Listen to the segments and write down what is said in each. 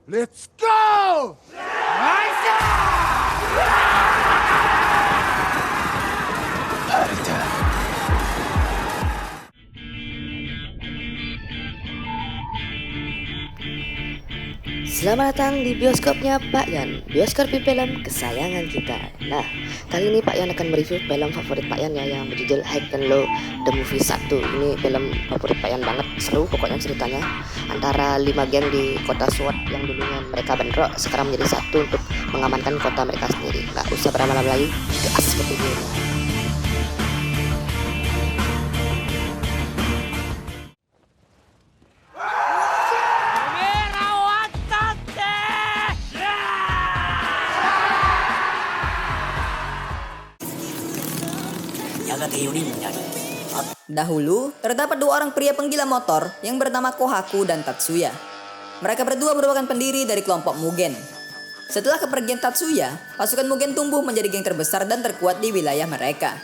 Let's go! Selamat datang di bioskopnya Pak Yan, bioskop film kesayangan kita. Nah, kali ini Pak Yan akan mereview film favorit Pak Yan ya, yang berjudul High and Low The Movie 1. Ini film favorit Pak Yan banget, seru pokoknya ceritanya. Antara 5 geng di kota SWAT yang dulunya mereka bentrok, sekarang menjadi satu untuk mengamankan kota mereka sendiri. Nggak usah berlama-lama lagi, gas seperti ini. Dahulu, terdapat 2 orang pria penggila motor yang bernama Kohaku dan Tatsuya. Mereka berdua merupakan pendiri dari kelompok Mugen. Setelah kepergian Tatsuya, pasukan Mugen tumbuh menjadi geng terbesar dan terkuat di wilayah mereka.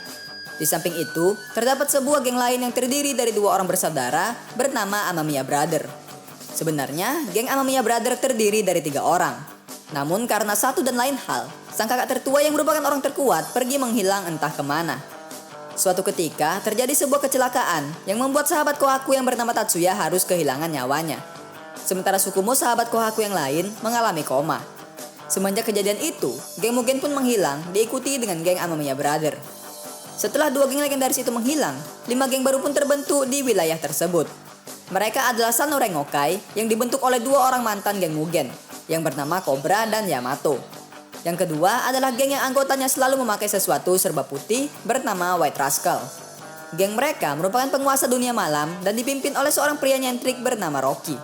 Di samping itu, terdapat sebuah geng lain yang terdiri dari 2 orang bersaudara bernama Amamiya Brother. Sebenarnya, geng Amamiya Brother terdiri dari 3 orang. Namun karena satu dan lain hal, sang kakak tertua yang merupakan orang terkuat pergi menghilang entah kemana. Suatu ketika, terjadi sebuah kecelakaan yang membuat sahabat Kohaku yang bernama Tatsuya harus kehilangan nyawanya. Sementara sukumu sahabat Kohaku yang lain mengalami koma. Semenjak kejadian itu, geng Mugen pun menghilang diikuti dengan geng Amamiya Brother. Setelah 2 geng legendaris itu menghilang, 5 geng baru pun terbentuk di wilayah tersebut. Mereka adalah Samurai Ngokai yang dibentuk oleh 2 orang mantan geng Mugen yang bernama Cobra dan Yamato. Yang kedua adalah geng yang anggotanya selalu memakai sesuatu serba putih bernama White Rascal. Geng mereka merupakan penguasa dunia malam dan dipimpin oleh seorang pria nyentrik bernama Rocky.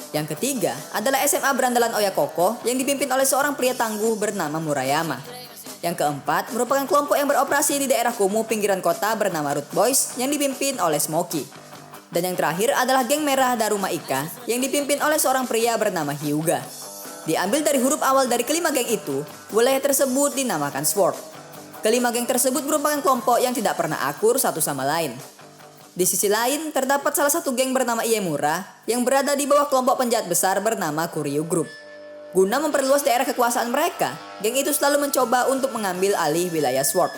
Yang ketiga adalah SMA berandalan Oyakoko yang dipimpin oleh seorang pria tangguh bernama Murayama. Yang keempat merupakan kelompok yang beroperasi di daerah kumuh pinggiran kota bernama Root Boys yang dipimpin oleh Smokey. Dan yang terakhir adalah geng merah Daruma Ika yang dipimpin oleh seorang pria bernama Hyuga. Diambil dari huruf awal dari kelima geng itu, wilayah tersebut dinamakan SWORD. Kelima geng tersebut merupakan kelompok yang tidak pernah akur satu sama lain. Di sisi lain, terdapat salah satu geng bernama Iemura yang berada di bawah kelompok penjahat besar bernama Kuryu Group. Guna memperluas daerah kekuasaan mereka, geng itu selalu mencoba untuk mengambil alih wilayah SWORD.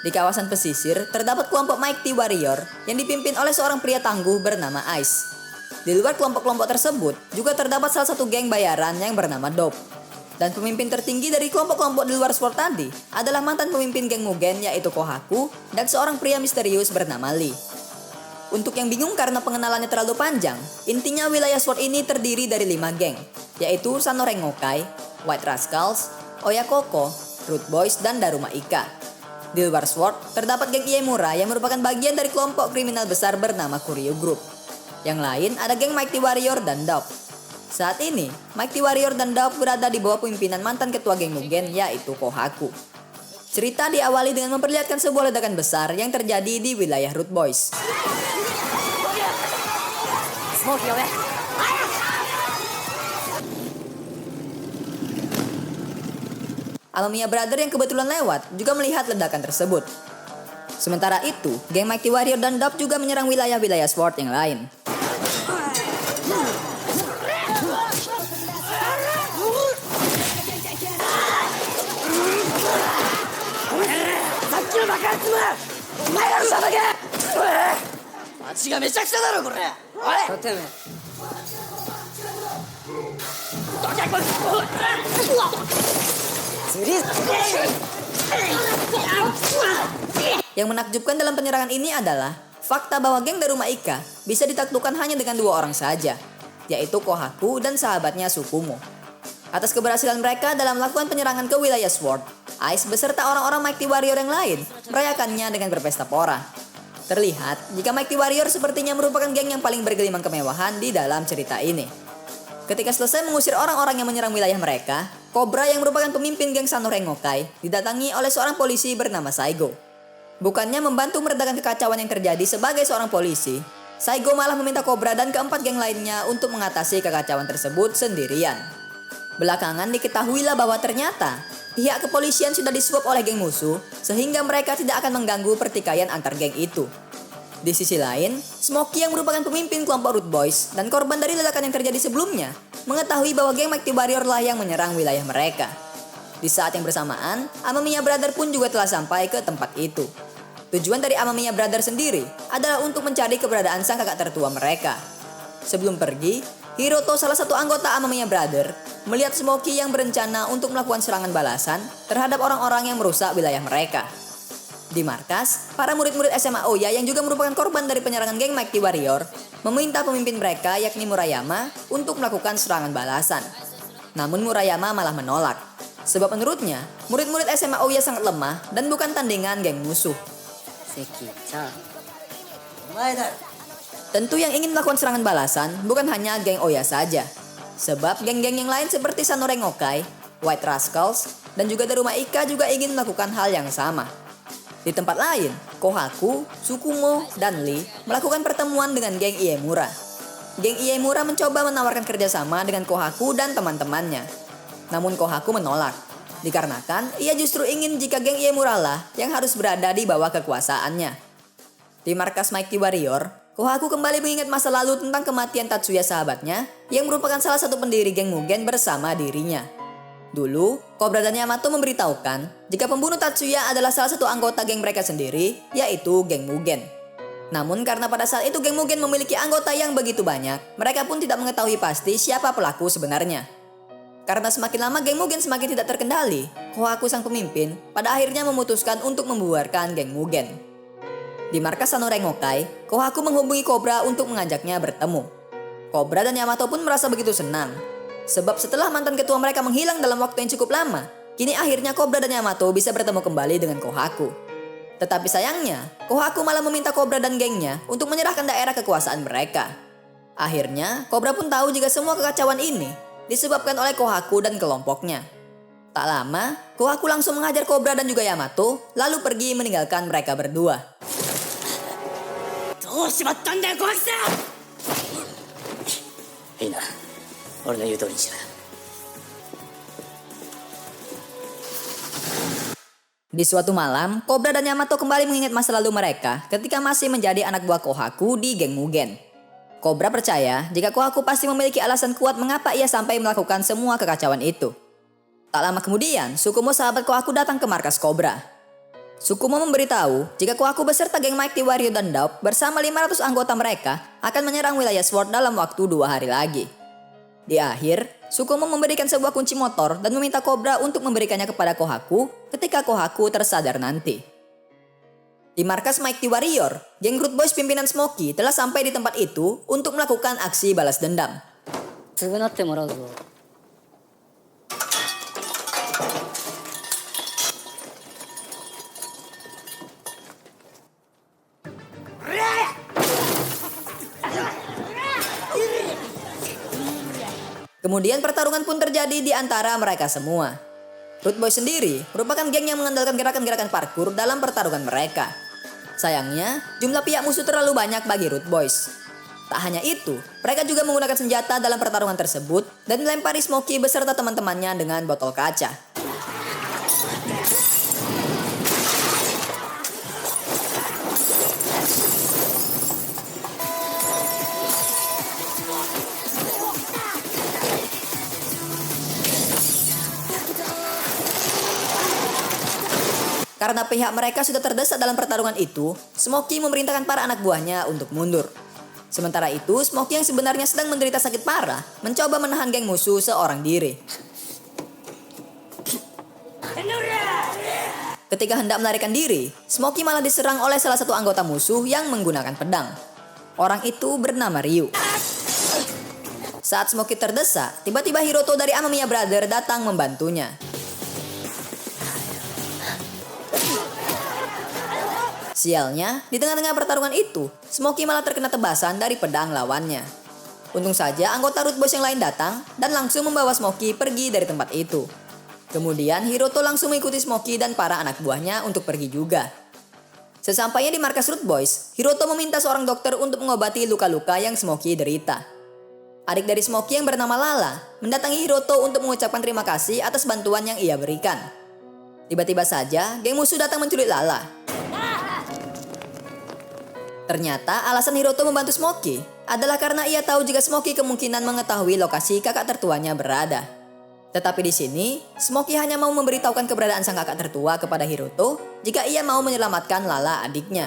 Di kawasan pesisir, terdapat kelompok Mighty Warrior yang dipimpin oleh seorang pria tangguh bernama Ice. Di luar kelompok-kelompok tersebut, juga terdapat salah satu geng bayaran yang bernama Dope. Dan pemimpin tertinggi dari kelompok-kelompok di luar SWORD tadi adalah mantan pemimpin geng Mugen yaitu Kohaku dan seorang pria misterius bernama Lee. Untuk yang bingung karena pengenalannya terlalu panjang, intinya wilayah SWORD ini terdiri dari 5 geng, yaitu Samurai Ngokai, White Rascals, Oyakoko, Root Boys, dan Daruma Ika. Di luar SWORD, terdapat geng Iemura yang merupakan bagian dari kelompok kriminal besar bernama Kuryu Group. Yang lain ada geng Mighty Warrior dan Dope. Saat ini, Mighty Warrior dan Dope berada di bawah pimpinan mantan ketua geng Mugen yaitu Kohaku. Cerita diawali dengan memperlihatkan sebuah ledakan besar yang terjadi di wilayah Root Boys. Amamiya Brother yang kebetulan lewat juga melihat ledakan tersebut. Sementara itu, geng Mighty Warrior dan Dope juga menyerang wilayah-wilayah SWORD yang lain. Yang menakjubkan dalam penyerangan ini adalah fakta bahwa geng Daruma Ika bisa ditaklukkan hanya dengan 2 orang saja, yaitu Kohaku dan sahabatnya Sukumo. Atas keberhasilan mereka dalam melakukan penyerangan ke wilayah SWORD, Ice beserta orang-orang Mighty Warrior yang lain merayakannya dengan berpesta pora. Terlihat jika Mighty Warrior sepertinya merupakan geng yang paling bergelimang kemewahan di dalam cerita ini. Ketika selesai mengusir orang-orang yang menyerang wilayah mereka, Cobra yang merupakan pemimpin geng Samurai Ngokai didatangi oleh seorang polisi bernama Saigo. Bukannya membantu meredakan kekacauan yang terjadi sebagai seorang polisi, Saigo malah meminta Cobra dan keempat geng lainnya untuk mengatasi kekacauan tersebut sendirian. Belakangan diketahuilah bahwa ternyata pihak kepolisian sudah disuap oleh geng musuh sehingga mereka tidak akan mengganggu pertikaian antar geng itu. Di sisi lain, Smokey yang merupakan pemimpin kelompok Root Boys dan korban dari ledakan yang terjadi sebelumnya mengetahui bahwa geng Mighty Warrior lah yang menyerang wilayah mereka. Di saat yang bersamaan, Amamiya Brother pun juga telah sampai ke tempat itu. Tujuan dari Amamiya Brother sendiri adalah untuk mencari keberadaan sang kakak tertua mereka. Sebelum pergi, Hiroto, salah satu anggota Amamiya Brother, melihat Smokey yang berencana untuk melakukan serangan balasan terhadap orang-orang yang merusak wilayah mereka. Di markas, para murid-murid SMA Oya yang juga merupakan korban dari penyerangan geng Mighty Warrior meminta pemimpin mereka yakni Murayama untuk melakukan serangan balasan. Namun Murayama malah menolak. Sebab menurutnya, murid-murid SMA Oya sangat lemah dan bukan tandingan geng musuh. Tentu yang ingin melakukan serangan balasan bukan hanya geng Oya saja. Sebab geng-geng yang lain seperti Sanorengokai, White Rascals, dan juga Daruma Ika juga ingin melakukan hal yang sama. Di tempat lain, Kohaku, Tsukumo, dan Lee melakukan pertemuan dengan geng Iemura. Geng Iemura mencoba menawarkan kerjasama dengan Kohaku dan teman-temannya. Namun Kohaku menolak, dikarenakan ia justru ingin jika geng Iemura lah yang harus berada di bawah kekuasaannya. Di markas Mighty Warrior, Kohaku kembali mengingat masa lalu tentang kematian Tatsuya sahabatnya yang merupakan salah satu pendiri geng Mugen bersama dirinya. Dulu, Cobra dan Yamato memberitahukan jika pembunuh Tatsuya adalah salah satu anggota geng mereka sendiri, yaitu geng Mugen. Namun karena pada saat itu geng Mugen memiliki anggota yang begitu banyak, mereka pun tidak mengetahui pasti siapa pelaku sebenarnya. Karena semakin lama geng Mugen semakin tidak terkendali, Kohaku sang pemimpin pada akhirnya memutuskan untuk membubarkan geng Mugen. Di markas Sanorengokai, Kohaku menghubungi Cobra untuk mengajaknya bertemu. Cobra dan Yamato pun merasa begitu senang. Sebab setelah mantan ketua mereka menghilang dalam waktu yang cukup lama, kini akhirnya Cobra dan Yamato bisa bertemu kembali dengan Kohaku. Tetapi sayangnya, Kohaku malah meminta Cobra dan gengnya untuk menyerahkan daerah kekuasaan mereka. Akhirnya, Cobra pun tahu jika semua kekacauan ini disebabkan oleh Kohaku dan kelompoknya. Tak lama, Kohaku langsung menghajar Cobra dan juga Yamato, lalu pergi meninggalkan mereka berdua. Di suatu malam, Cobra dan Yamato kembali mengingat masa lalu mereka ketika masih menjadi anak buah Kohaku di geng Mugen. Cobra percaya jika Kohaku pasti memiliki alasan kuat mengapa ia sampai melakukan semua kekacauan itu. Tak lama kemudian, Tsukumo sahabat Kohaku datang ke markas Cobra. Tsukumo memberitahu jika Kohaku beserta geng Mighty Warrior dan Daup bersama 500 anggota mereka akan menyerang wilayah Sword dalam waktu 2 hari lagi. Di akhir, Tsukumo memberikan sebuah kunci motor dan meminta Cobra untuk memberikannya kepada Kohaku ketika Kohaku tersadar nanti. Di markas Mighty Warrior, geng Root Boys pimpinan Smokey telah sampai di tempat itu untuk melakukan aksi balas dendam. Kemudian pertarungan pun terjadi di antara mereka semua. Root Boys sendiri merupakan geng yang mengandalkan gerakan-gerakan parkur dalam pertarungan mereka. Sayangnya, jumlah pihak musuh terlalu banyak bagi Root Boys. Tak hanya itu, mereka juga menggunakan senjata dalam pertarungan tersebut dan melempari Smokey beserta teman-temannya dengan botol kaca. Karena pihak mereka sudah terdesak dalam pertarungan itu, Smokey memerintahkan para anak buahnya untuk mundur. Sementara itu, Smokey yang sebenarnya sedang menderita sakit parah, mencoba menahan geng musuh seorang diri. Ketika hendak melarikan diri, Smokey malah diserang oleh salah satu anggota musuh yang menggunakan pedang. Orang itu bernama Ryu. Saat Smokey terdesak, tiba-tiba Hiroto dari Amamiya Brother datang membantunya. Sialnya, di tengah-tengah pertarungan itu, Smokey malah terkena tebasan dari pedang lawannya. Untung saja anggota Root Boys yang lain datang dan langsung membawa Smokey pergi dari tempat itu. Kemudian Hiroto langsung mengikuti Smokey dan para anak buahnya untuk pergi juga. Sesampainya di markas Root Boys, Hiroto meminta seorang dokter untuk mengobati luka-luka yang Smokey derita. Adik dari Smokey yang bernama Lala mendatangi Hiroto untuk mengucapkan terima kasih atas bantuan yang ia berikan. Tiba-tiba saja, geng musuh datang menculik Lala. Ternyata alasan Hiroto membantu Smokey adalah karena ia tahu jika Smoky kemungkinan mengetahui lokasi kakak tertuanya berada. Tetapi di sini, Smoky hanya mau memberitahukan keberadaan sang kakak tertua kepada Hiroto jika ia mau menyelamatkan Lala adiknya.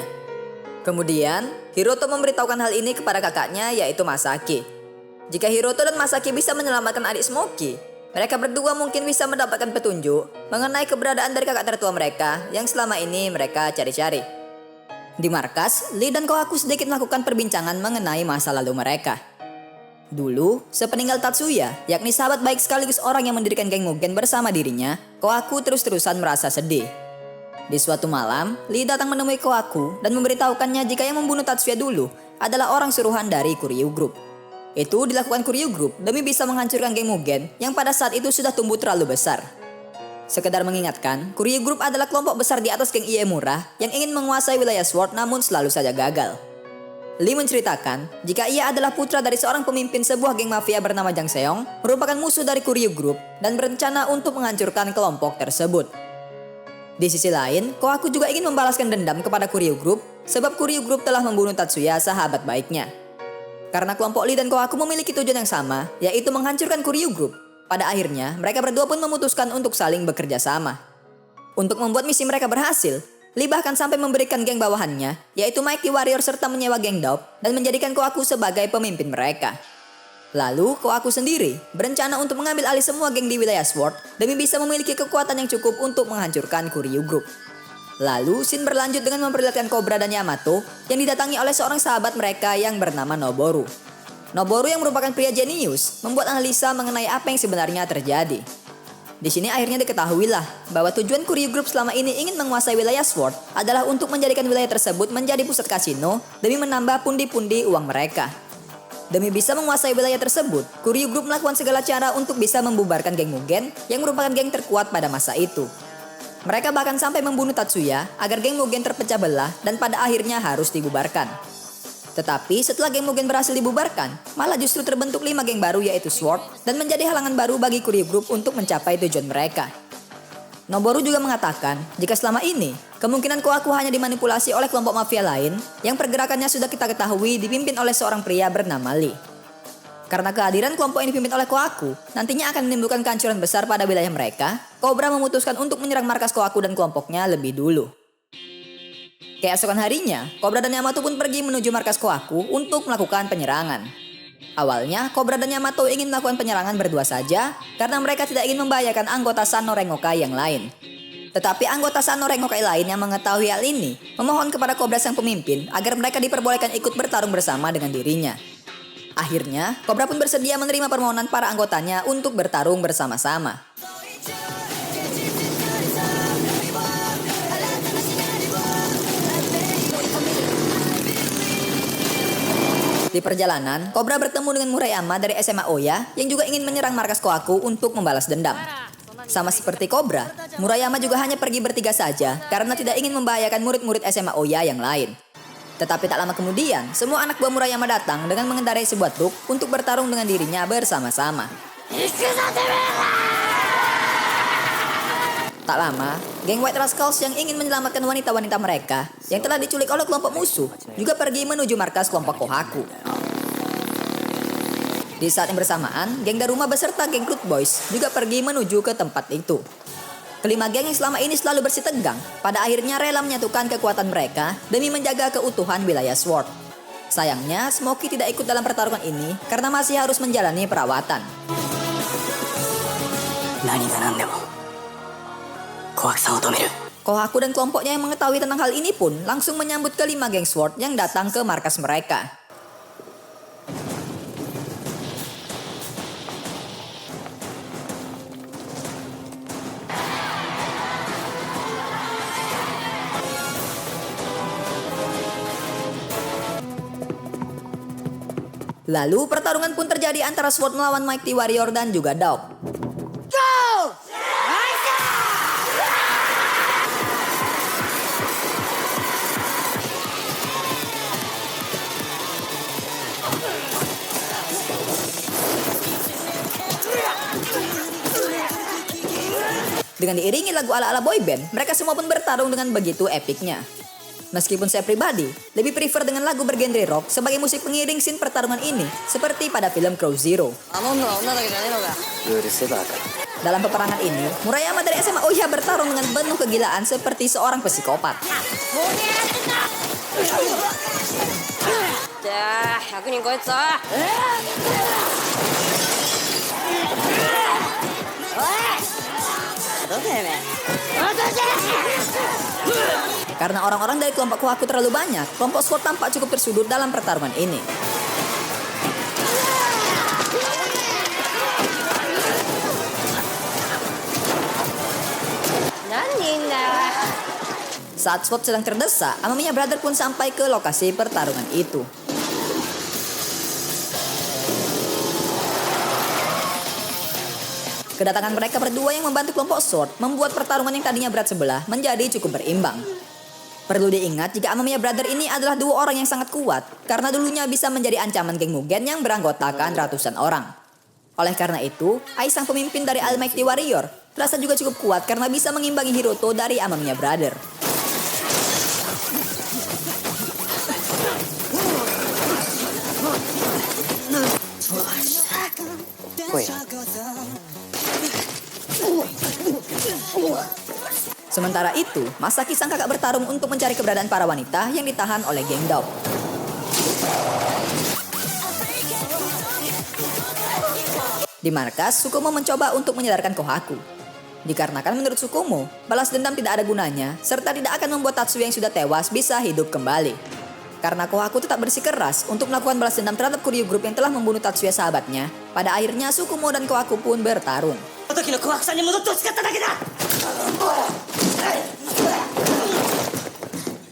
Kemudian, Hiroto memberitahukan hal ini kepada kakaknya yaitu Masaki. Jika Hiroto dan Masaki bisa menyelamatkan adik Smoky, mereka berdua mungkin bisa mendapatkan petunjuk mengenai keberadaan dari kakak tertua mereka yang selama ini mereka cari-cari. Di markas, Lee dan Kohaku sedikit melakukan perbincangan mengenai masa lalu mereka. Dulu, sepeninggal Tatsuya, yakni sahabat baik sekaligus orang yang mendirikan geng Mugen bersama dirinya, Kohaku terus-terusan merasa sedih. Di suatu malam, Lee datang menemui Kohaku dan memberitahukannya jika yang membunuh Tatsuya dulu adalah orang suruhan dari Kuryu Group. Itu dilakukan Kuryu Group demi bisa menghancurkan geng Mugen yang pada saat itu sudah tumbuh terlalu besar. Sekedar mengingatkan, Kuryu Group adalah kelompok besar di atas geng Iemura yang ingin menguasai wilayah Sword namun selalu saja gagal. Lee menceritakan jika ia adalah putra dari seorang pemimpin sebuah geng mafia bernama Jang Seong, merupakan musuh dari Kuryu Group dan berencana untuk menghancurkan kelompok tersebut. Di sisi lain, Kohaku juga ingin membalaskan dendam kepada Kuryu Group sebab Kuryu Group telah membunuh Tatsuya, sahabat baiknya. Karena kelompok Lee dan Kohaku memiliki tujuan yang sama, yaitu menghancurkan Kuryu Group. Pada akhirnya, mereka berdua pun memutuskan untuk saling bekerja sama. Untuk membuat misi mereka berhasil, Lee bahkan sampai memberikan geng bawahannya, yaitu Mighty Warrior serta menyewa geng Daub dan menjadikan Kohaku sebagai pemimpin mereka. Lalu, Kohaku sendiri berencana untuk mengambil alih semua geng di wilayah Sword demi bisa memiliki kekuatan yang cukup untuk menghancurkan Kuryu Group. Lalu, scene berlanjut dengan memperlihatkan Cobra dan Yamato yang didatangi oleh seorang sahabat mereka yang bernama Noboru. Noboru yang merupakan pria jenius membuat analisa mengenai apa yang sebenarnya terjadi. Di sini akhirnya diketahuilah bahwa tujuan Kuryu Group selama ini ingin menguasai wilayah Sword adalah untuk menjadikan wilayah tersebut menjadi pusat kasino demi menambah pundi-pundi uang mereka. Demi bisa menguasai wilayah tersebut, Kuryu Group melakukan segala cara untuk bisa membubarkan geng Mugen yang merupakan geng terkuat pada masa itu. Mereka bahkan sampai membunuh Tatsuya agar geng Mugen terpecah belah dan pada akhirnya harus dibubarkan. Tetapi setelah geng Mugen berhasil dibubarkan, malah justru terbentuk 5 geng baru yaitu Sword dan menjadi halangan baru bagi Kuryu Group untuk mencapai tujuan mereka. Noboru juga mengatakan jika selama ini kemungkinan Kohaku hanya dimanipulasi oleh kelompok mafia lain yang pergerakannya sudah kita ketahui dipimpin oleh seorang pria bernama Lee. Karena kehadiran kelompok ini dipimpin oleh Kohaku nantinya akan menimbulkan kehancuran besar pada wilayah mereka, Cobra memutuskan untuk menyerang markas Kohaku dan kelompoknya lebih dulu. Keesokan harinya, Cobra dan Yamato pun pergi menuju markas Kohaku untuk melakukan penyerangan. Awalnya, Cobra dan Yamato ingin melakukan penyerangan berdua saja karena mereka tidak ingin membahayakan anggota Sano Rengokai yang lain. Tetapi anggota Sano Rengokai lain yang mengetahui hal ini memohon kepada Cobra sang pemimpin agar mereka diperbolehkan ikut bertarung bersama dengan dirinya. Akhirnya, Cobra pun bersedia menerima permohonan para anggotanya untuk bertarung bersama-sama. Di perjalanan, Cobra bertemu dengan Murayama dari SMA Oya yang juga ingin menyerang markas Kohaku untuk membalas dendam. Sama seperti Cobra, Murayama juga hanya pergi bertiga saja karena tidak ingin membahayakan murid-murid SMA Oya yang lain. Tetapi tak lama kemudian, semua anak buah Murayama datang dengan mengendarai sebuah truk untuk bertarung dengan dirinya bersama-sama. Tak lama, geng White Rascals yang ingin menyelamatkan wanita-wanita mereka yang telah diculik oleh kelompok musuh juga pergi menuju markas kelompok Kohaku. Di saat yang bersamaan, geng Daruma beserta geng Root Boys juga pergi menuju ke tempat itu. Kelima geng yang selama ini selalu bersih tegang, pada akhirnya rela menyatukan kekuatan mereka demi menjaga keutuhan wilayah Sword. Sayangnya, Smoky tidak ikut dalam pertarungan ini karena masih harus menjalani perawatan. Kohaku dan kelompoknya yang mengetahui tentang hal ini pun langsung menyambut kelima geng Sword yang datang ke markas mereka. Lalu pertarungan pun terjadi antara Sword melawan Mighty Warrior dan juga Daub. Dengan diiringi lagu ala-ala boyband, mereka semua pun bertarung dengan begitu epiknya. Meskipun saya pribadi lebih prefer dengan lagu bergenre rock sebagai musik pengiring scene pertarungan ini, seperti pada film Crow Zero. Dalam peperangan ini, Murayama dari SMA Oya bertarung dengan penuh kegilaan seperti seorang psikopat. Karena orang-orang dari kelompok Kohaku terlalu banyak, kelompok SWORD tampak cukup tersudut dalam pertarungan ini. Saat SWORD sedang terdesak, Amamiya Brother pun sampai ke lokasi pertarungan itu. Kedatangan mereka berdua yang membantu kelompok SWORD membuat pertarungan yang tadinya berat sebelah menjadi cukup berimbang. Perlu diingat jika Amamiya Brother ini adalah dua orang yang sangat kuat karena dulunya bisa menjadi ancaman geng Mugen yang beranggotakan ratusan orang. Oleh karena itu, Ai sang pemimpin dari Almighty Warrior terasa juga cukup kuat karena bisa mengimbangi Hiroto dari Amamiya Brother. Sementara itu, Masaki sang kakak bertarung untuk mencari keberadaan para wanita yang ditahan oleh geng Dao. Di markas, Tsukumo mencoba untuk menyadarkan Kohaku. Dikarenakan menurut Tsukumo, balas dendam tidak ada gunanya, serta tidak akan membuat Tatsuya yang sudah tewas bisa hidup kembali. Karena Kohaku tetap bersikeras untuk melakukan balas dendam terhadap Kuryu Group yang telah membunuh Tatsuya sahabatnya, pada akhirnya Tsukumo dan Kohaku pun bertarung.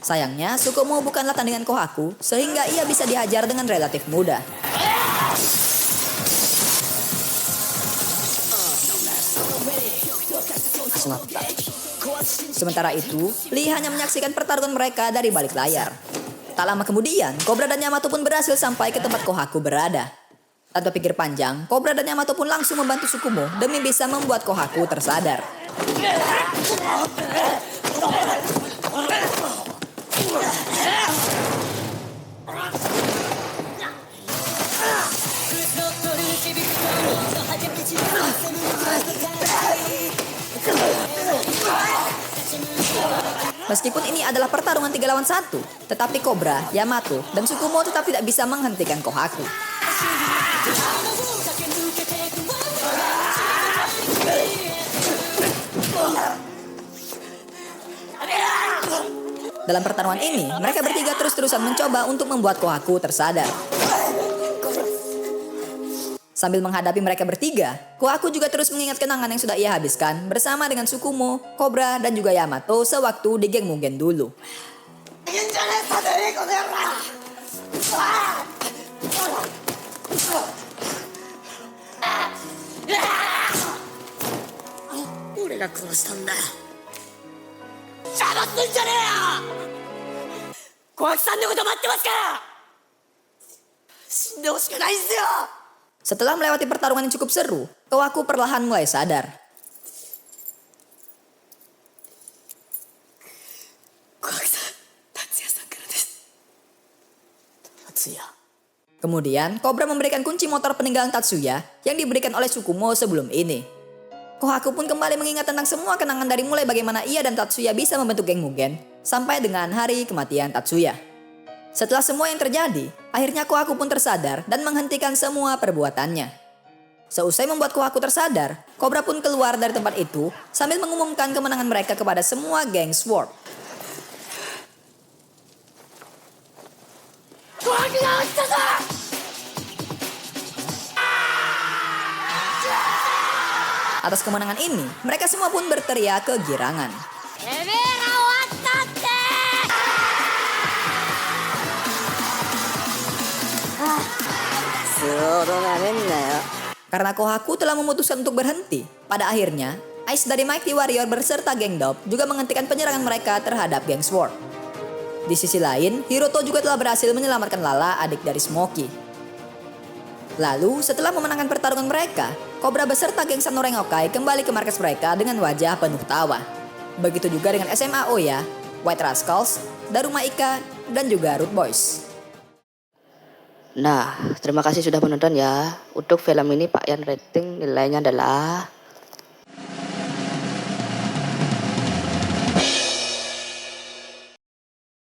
Sayangnya, Tsukumo bukanlah tandingan Kohaku, sehingga ia bisa dihajar dengan relatif mudah. Sementara itu, Lee hanya menyaksikan pertarungan mereka dari balik layar. Tak lama kemudian, Cobra dan Yamato pun berhasil sampai ke tempat Kohaku berada. Tanpa pikir panjang, Cobra dan Yamato pun langsung membantu Tsukumo demi bisa membuat Kohaku tersadar. Meskipun ini adalah pertarungan 3 lawan 1, tetapi Cobra, Yamato, dan Tsukumo tetap tidak bisa menghentikan Kohaku. Dalam pertarungan ini, mereka bertiga terus-terusan mencoba untuk membuat Kohaku tersadar. Sambil menghadapi mereka bertiga, Kohaku juga terus mengingat kenangan yang sudah ia habiskan bersama dengan Tsukumo, Cobra, dan juga Yamato sewaktu di geng Mugen dulu. Setelah melewati pertarungan yang cukup seru, Kohaku perlahan mulai sadar. Kemudian, Cobra memberikan kunci motor peninggalan Tatsuya yang diberikan oleh Tsukumo sebelum ini. Kohaku pun kembali mengingat tentang semua kenangan dari mulai bagaimana ia dan Tatsuya bisa membentuk geng Mugen sampai dengan hari kematian Tatsuya. Setelah semua yang terjadi, akhirnya Kohaku pun tersadar dan menghentikan semua perbuatannya. Seusai membuat Kohaku tersadar, Cobra pun keluar dari tempat itu sambil mengumumkan kemenangan mereka kepada semua geng SWORD. Atas kemenangan ini, mereka semua pun berteriak kegirangan. Karena Kohaku telah memutuskan untuk berhenti, pada akhirnya, Ice dari Mighty Warrior beserta geng Dop juga menghentikan penyerangan mereka terhadap geng SWORD. Di sisi lain, Hiroto juga telah berhasil menyelamatkan Lala, adik dari Smokey. Lalu, setelah memenangkan pertarungan mereka, Cobra beserta geng Samurai Ngokai kembali ke markas mereka dengan wajah penuh tawa. Begitu juga dengan SMA Oya, White Rascals, Daruma Ika, dan juga Root Boys. Nah, terima kasih sudah menonton ya. Untuk film ini Pak Yan rating nilainya adalah